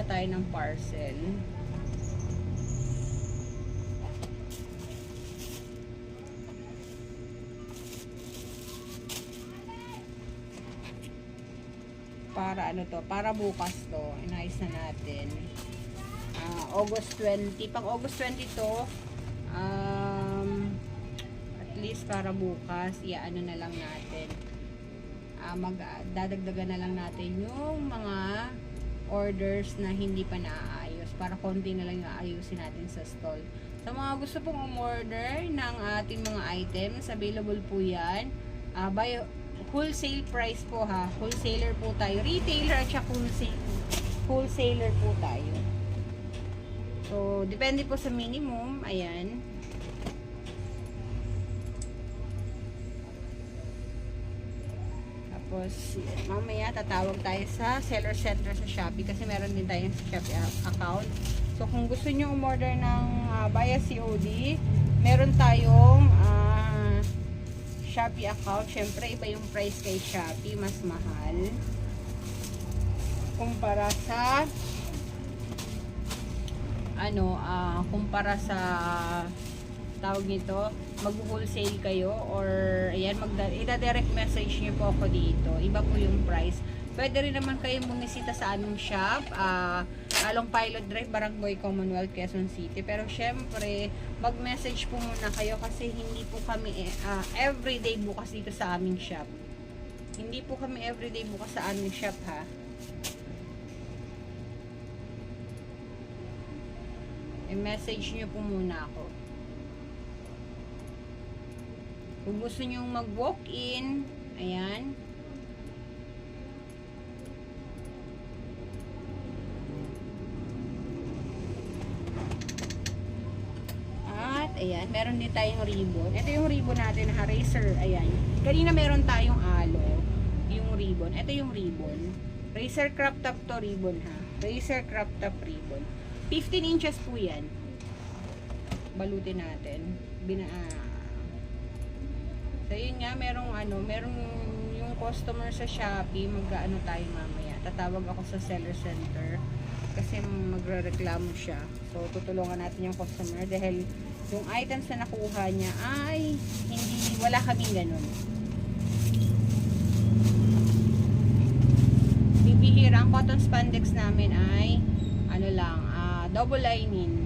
tayo ng parcel. Para ano to, para bukas to, inayos na natin. August 20, pang August 20 to, at least para bukas, iaano na lang natin. Dadagdagan na lang natin yung mga orders na hindi pa naaayos para konti na lang aayusin natin sa stall. Sa mga gusto pong umorder ng ating mga items, available po yan. By wholesale price po ha. Wholesaler po tayo. Retailer at saka wholesaler po tayo. So, depende po sa minimum. Ayan. Tapos, mamaya tatawag tayo sa seller center sa Shopee kasi meron din tayong Shopee account. So, kung gusto nyo umorder ng via COD, meron tayong Shopee account. Syempre, iba yung price kay Shopee. Mas mahal. Kumpara sa kumpara sa tawag nito, mag-wholesale kayo or ayan, ida-direct message niyo po ako dito. Iba po yung price. Pwede rin naman kayong bumisita sa aming shop, along Pilot Drive, Barangay Commonwealth, Quezon City. Pero syempre, mag-message po muna kayo kasi hindi po kami everyday bukas dito sa aming shop. Hindi po kami everyday bukas sa aming shop ha. I-message nyo po muna ako. Kung gusto nyo mag-walk-in, ayan. At, ayan, meron din tayong ribbon. Ito yung ribbon natin, ha, Racer, ayan. Kanina meron tayong alo, yung ribbon. Ito yung ribbon. Racer crop top to ribbon, ha. Racer crop top ribbon. 15 inches po yan. Balutin natin. So yun nga, merong yung customer sa Shopee, mag-ano tayo mamaya. Tatawag ako sa seller center kasi magrereklamo siya. So tutulungan natin yung customer dahil yung items na nakuha niya ay wala kaming ganun. Bibihira ang cotton spandex namin ay double lining.